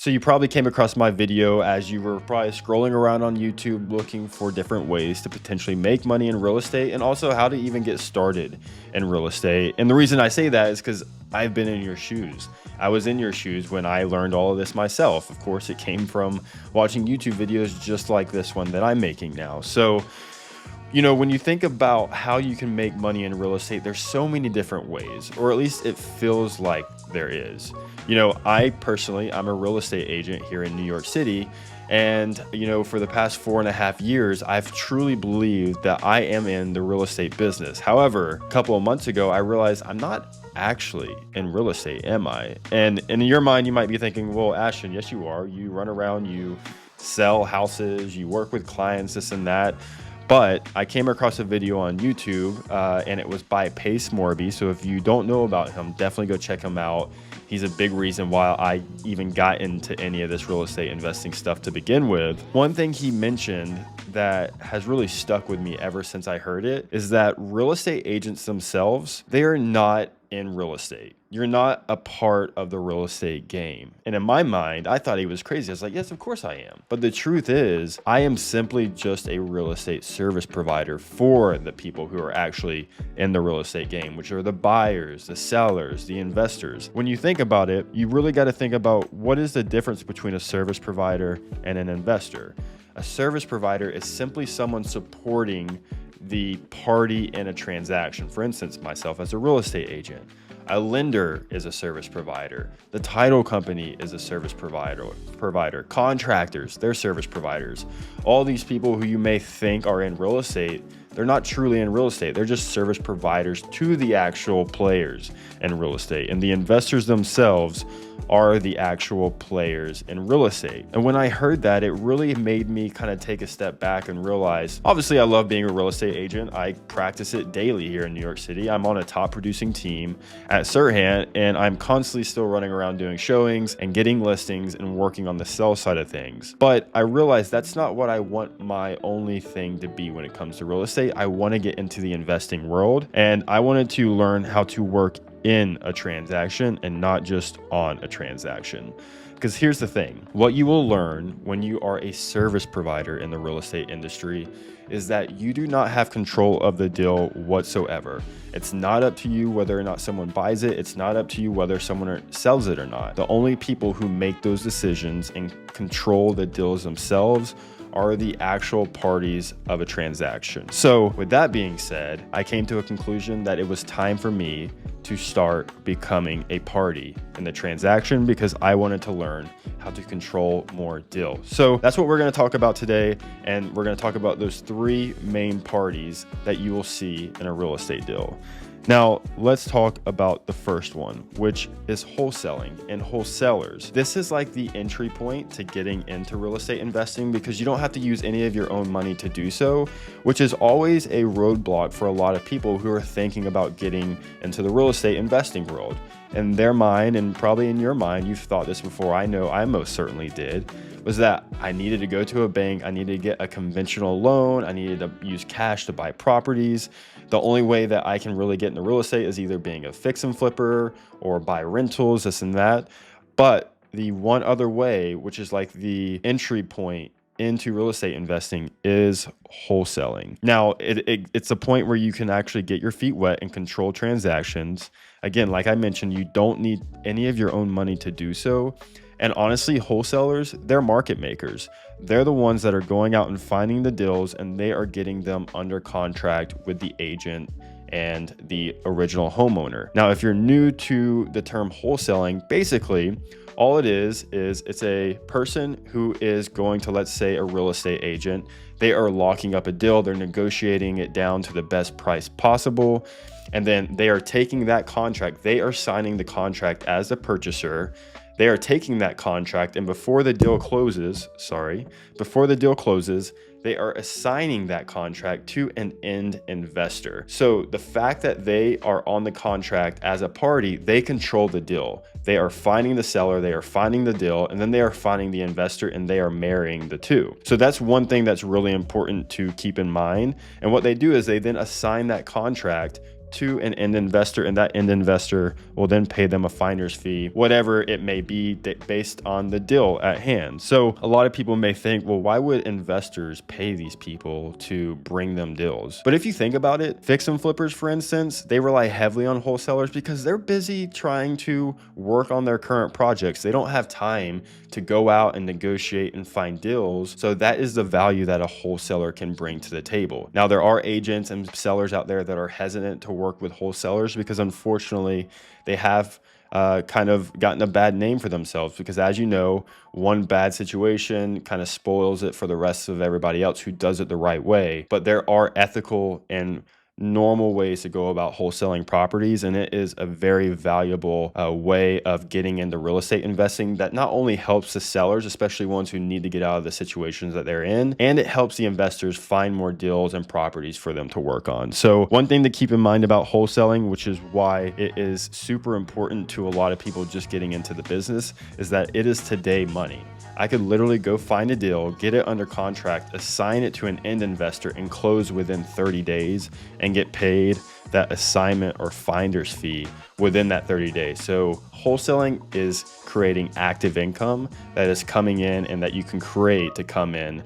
So you probably came across my video as you were probably scrolling around on YouTube looking for different ways to potentially make money in real estate and also how to even get started in real estate. And the reason I say that is because I've been in your shoes. I was in your shoes when I learned all of this myself. Of course, it came from watching YouTube videos just like this one that I'm making now. So when you think about how you can make money in real estate, there's so many different ways, or at least it feels like there is. I personally, I'm a real estate agent here in New York City. And, for the past 4.5 years, I've truly believed that I am in the real estate business. However, a couple of months ago, I realized I'm not actually in real estate, am I? And in your mind, you might be thinking, well, Ashton, yes, you are. You run around, you sell houses, you work with clients, this and that. But I came across a video on YouTube and it was by Pace Morby. So if you don't know about him, definitely go check him out. He's a big reason why I even got into any of this real estate investing stuff to begin with. One thing he mentioned that has really stuck with me ever since I heard it is that real estate agents themselves, they are not in real estate. You're not a part of the real estate game. And in my mind, I thought he was crazy. I was like, yes, of course I am. But the truth is, I am simply just a real estate service provider for the people who are actually in the real estate game, which are the buyers, the sellers, the investors. When you think about it, you really got to think about what is the difference between a service provider and an investor. A service provider is simply someone supporting the party in a transaction. For instance, myself as a real estate agent. A lender is a service provider. The title company is a service provider. Contractors, they're service providers. All these people who you may think are in real estate, they're not truly in real estate. They're just service providers to the actual players in real estate. And the investors themselves are the actual players in real estate. And when I heard that, it really made me kind of take a step back and realize, obviously I love being a real estate agent. I practice it daily here in New York City. I'm on a top producing team at Serhant, and I'm constantly still running around doing showings and getting listings and working on the sell side of things. But I realized that's not what I want my only thing to be when it comes to real estate. I want to get into the investing world, and I wanted to learn how to work in a transaction and not just on a transaction. Because here's the thing, what you will learn when you are a service provider in the real estate industry is that you do not have control of the deal whatsoever. It's not up to you whether or not someone buys it. It's not up to you whether someone sells it or not. The only people who make those decisions and control the deals themselves are the actual parties of a transaction. So with that being said, I came to a conclusion that it was time for me to start becoming a party in the transaction because I wanted to learn how to control more deals. So that's what we're going to talk about today. And we're going to talk about those 3 main parties that you will see in a real estate deal. Now, let's talk about the first one, which is wholesaling and wholesalers. This is like the entry point to getting into real estate investing because you don't have to use any of your own money to do so, which is always a roadblock for a lot of people who are thinking about getting into the real estate investing world. In their mind, and probably in your mind, you've thought this before, I know I most certainly did, was that I needed to go to a bank, I needed to get a conventional loan, I needed to use cash to buy properties. The only way that I can really get into real estate is either being a fix and flipper or buy rentals, this and that. But the one other way, which is like the entry point into real estate investing, is wholesaling. Now, it's a point where you can actually get your feet wet and control transactions. Again, like I mentioned, you don't need any of your own money to do so. And honestly, wholesalers, they're market makers. They're the ones that are going out and finding the deals, and they are getting them under contract with the agent and the original homeowner. Now, if you're new to the term wholesaling, basically all it is it's a person who is going to, let's say, a real estate agent. They are locking up a deal. They're negotiating it down to the best price possible. And then they are taking that contract. They are signing the contract as a purchaser. They are taking that contract, and before the deal closes, they are assigning that contract to an end investor. So the fact that they are on the contract as a party, they control the deal. They are finding the seller, they are finding the deal, and then they are finding the investor, and they are marrying the two. So that's one thing that's really important to keep in mind. And what they do is they then assign that contract to an end investor, and that end investor will then pay them a finder's fee, whatever it may be, based on the deal at hand. So a lot of people may think, well, why would investors pay these people to bring them deals? But if you think about it, fix and flippers, for instance, they rely heavily on wholesalers because they're busy trying to work on their current projects. They don't have time to go out and negotiate and find deals. So that is the value that a wholesaler can bring to the table. Now, there are agents and sellers out there that are hesitant to work with wholesalers because unfortunately they have kind of gotten a bad name for themselves, because as you know, one bad situation kind of spoils it for the rest of everybody else who does it the right way. But there are ethical and normal ways to go about wholesaling properties, and it is a very valuable way of getting into real estate investing that not only helps the sellers, especially ones who need to get out of the situations that they're in, and it helps the investors find more deals and properties for them to work on. So one thing to keep in mind about wholesaling, which is why it is super important to a lot of people just getting into the business, is that it is today money. I could literally go find a deal, get it under contract, assign it to an end investor, and close within 30 days and get paid that assignment or finder's fee within that 30 days. So wholesaling is creating active income that is coming in and that you can create to come in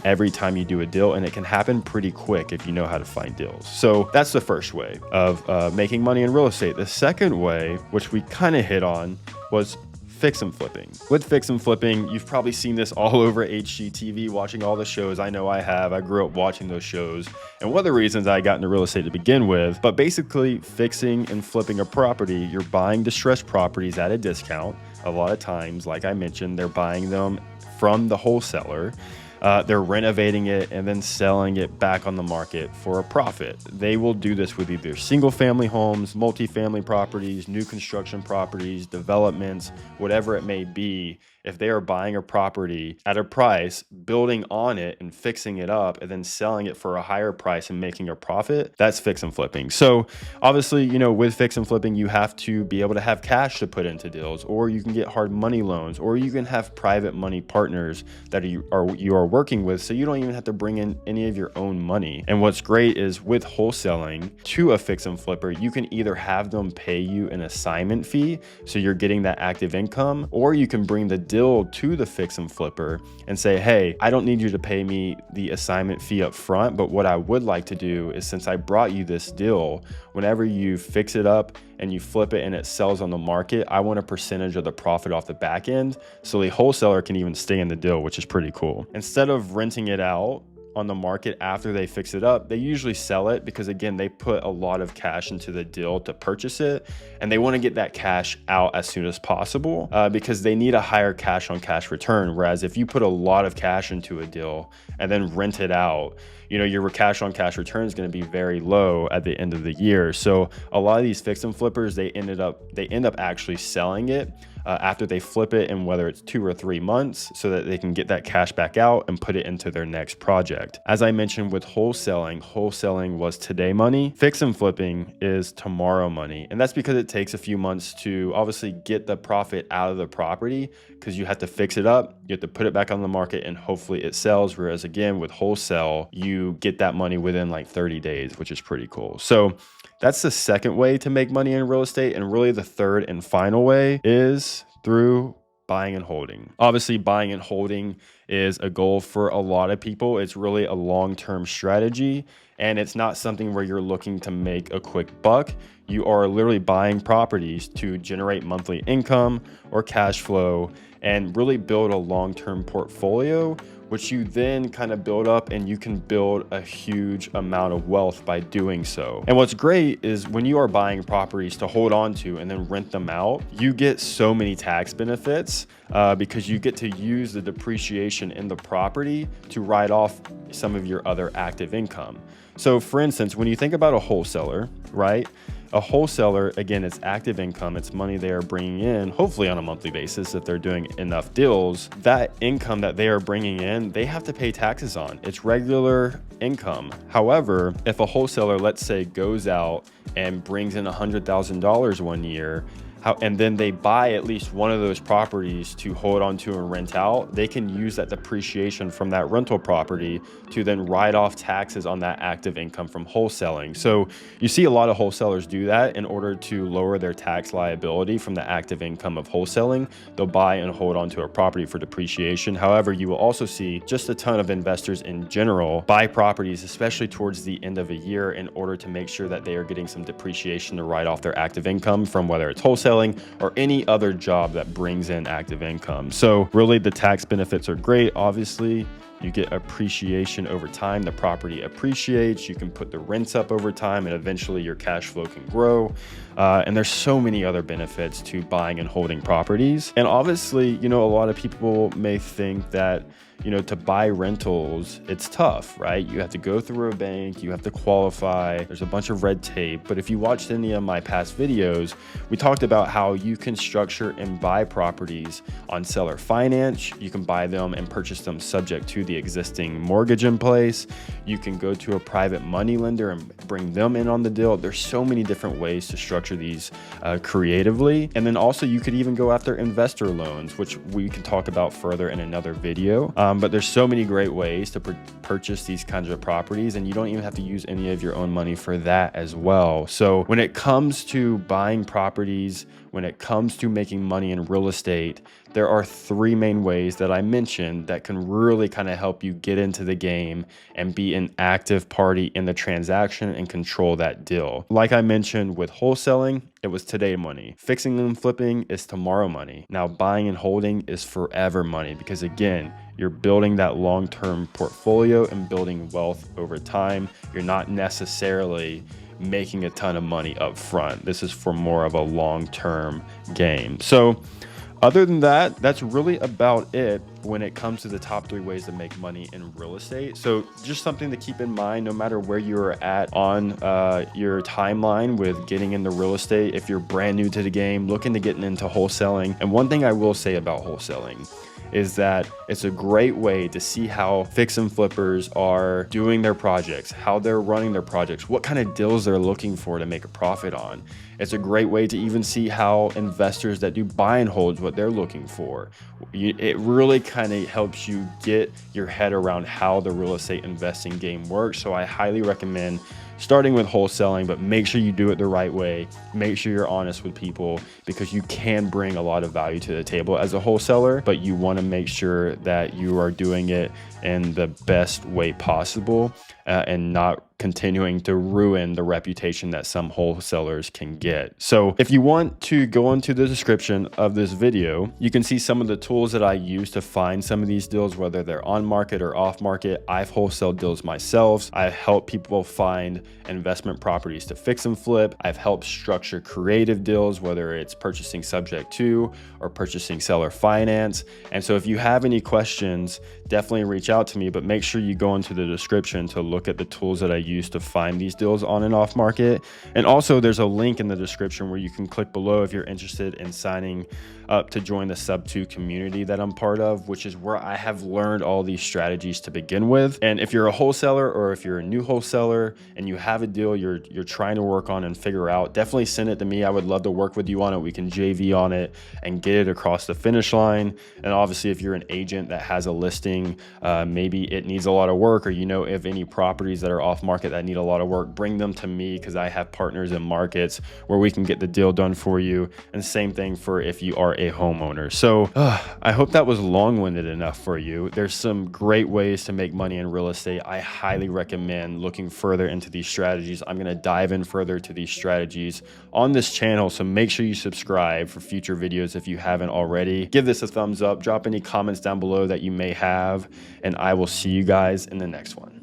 every time you do a deal. And it can happen pretty quick if you know how to find deals. So that's the first way of making money in real estate. The second way, which we kind of hit on, was fix and flipping. With fix and flipping, you've probably seen this all over HGTV, watching all the shows. I know I have. I grew up watching those shows, and one of the reasons I got into real estate to begin with. But basically, fixing and flipping a property, you're buying distressed properties at a discount. A lot of times, like I mentioned, they're buying them from the wholesaler. They're renovating it and then selling it back on the market for a profit. They will do this with either single family homes, multifamily properties, new construction properties, developments, whatever it may be. If they are buying a property at a price, building on it and fixing it up, and then selling it for a higher price and making a profit, that's fix and flipping. So obviously, you know, with fix and flipping, you have to be able to have cash to put into deals, or you can get hard money loans, or you can have private money partners that you are working with, so you don't even have to bring in any of your own money. And what's great is with wholesaling to a fix and flipper, you can either have them pay you an assignment fee, so you're getting that active income, or you can bring the deal to the fix and flipper and say, hey, I don't need you to pay me the assignment fee up front, but what I would like to do is, since I brought you this deal, whenever you fix it up and you flip it and it sells on the market, I want a percentage of the profit off the back end, so the wholesaler can even stay in the deal, which is pretty cool. Instead of renting it out on the market after they fix it up, they usually sell it because, again, they put a lot of cash into the deal to purchase it, and they want to get that cash out as soon as possible because they need a higher cash on cash return. Whereas if you put a lot of cash into a deal and then rent it out, you know, your cash on cash return is going to be very low at the end of the year. So a lot of these fix and flippers, they end up actually selling it after they flip it, in whether it's 2 or 3 months, so that they can get that cash back out and put it into their next project. As I mentioned with wholesaling was today money. Fix and flipping is tomorrow money. And that's because it takes a few months to obviously get the profit out of the property, because you have to fix it up, you have to put it back on the market, and hopefully it sells. Whereas again, with wholesale, you get that money within like 30 days, which is pretty cool. So that's the second way to make money in real estate. And really the third and final way is through buying and holding. Obviously, buying and holding is a goal for a lot of people. It's really a long-term strategy, and it's not something where you're looking to make a quick buck. You are literally buying properties to generate monthly income or cash flow and really build a long-term portfolio, which you then kind of build up, and you can build a huge amount of wealth by doing so. And what's great is when you are buying properties to hold on to and then rent them out, you get so many tax benefits because you get to use the depreciation in the property to write off some of your other active income. So for instance, when you think about a wholesaler, right? A wholesaler, again, it's active income. It's money they are bringing in, hopefully on a monthly basis if they're doing enough deals. That income that they are bringing in, they have to pay taxes on. It's regular income. However, if a wholesaler, let's say, goes out and brings in $100,000 one year, and then they buy at least one of those properties to hold on to and rent out, they can use that depreciation from that rental property to then write off taxes on that active income from wholesaling. So you see a lot of wholesalers do that in order to lower their tax liability from the active income of wholesaling. They'll buy and hold on to a property for depreciation. However, you will also see just a ton of investors in general buy properties, especially towards the end of a year, in order to make sure that they are getting some depreciation to write off their active income from whether it's wholesaling or any other job that brings in active income. So really the tax benefits are great. Obviously, you get appreciation over time. The property appreciates. You can put the rents up over time, and eventually your cash flow can grow. And there's so many other benefits to buying and holding properties. And obviously, you know, a lot of people may think that, you know, to buy rentals, it's tough, right? You have to go through a bank, you have to qualify, there's a bunch of red tape. But if you watched any of my past videos, we talked about how you can structure and buy properties on seller finance. You can buy them and purchase them subject to the existing mortgage in place. You can go to a private money lender and bring them in on the deal. There's so many different ways to structure these creatively. And then also you could even go after investor loans, which we can talk about further in another video. But there's so many great ways to purchase these kinds of properties, and you don't even have to use any of your own money for that as well. So when it comes to buying properties, when it comes to making money in real estate, there are three main ways that I mentioned that can really kind of help you get into the game and be an active party in the transaction and control that deal. Like I mentioned with wholesaling, it was today money. Fixing and flipping is tomorrow money. Now buying and holding is forever money, because again, you're building that long-term portfolio and building wealth over time. You're not necessarily making a ton of money up front. This is for more of a long-term game. So other than that, that's really about it when it comes to the top 3 ways to make money in real estate. So just something to keep in mind, no matter where you're at on your timeline with getting into real estate. If you're brand new to the game, looking to get into wholesaling. And one thing I will say about wholesaling is that it's a great way to see how fix and flippers are doing their projects, how they're running their projects, what kind of deals they're looking for to make a profit on. It's a great way to even see how investors that do buy and holds, what they're looking for. It really kind of helps you get your head around how the real estate investing game works. So I highly recommend starting with wholesaling, but make sure you do it the right way. Make sure you're honest with people, because you can bring a lot of value to the table as a wholesaler, but you want to make sure that you are doing it in the best way possible and not continuing to ruin the reputation that some wholesalers can get. So if you want to go into the description of this video, you can see some of the tools that I use to find some of these deals, whether they're on market or off market. I've wholesaled deals myself. I help people find investment properties to fix and flip. I've helped structure creative deals, whether it's purchasing subject to or purchasing seller finance. And so if you have any questions, definitely reach out to me, but make sure you go into the description to look at the tools that I use to find these deals on and off market. And also there's a link in the description where you can click below if you're interested in signing up to join the Subto community that I'm part of, which is where I have learned all these strategies to begin with. And if you're a wholesaler or if you're a new wholesaler and you have a deal you're trying to work on and figure out, definitely send it to me. I would love to work with you on it. We can JV on it and get it across the finish line. And obviously if you're an agent that has a listing, maybe it needs a lot of work, or you know if any properties that are off market that need a lot of work, bring them to me, because I have partners in markets where we can get the deal done for you. And same thing for if you are a homeowner. So I hope that was long-winded enough for you. There's some great ways to make money in real estate. I highly recommend looking further into these strategies. I'm going to dive in further to these strategies on this channel, so make sure you subscribe for future videos if you haven't already. Give this a thumbs up, drop any comments down below that you may have, and I will see you guys in the next one.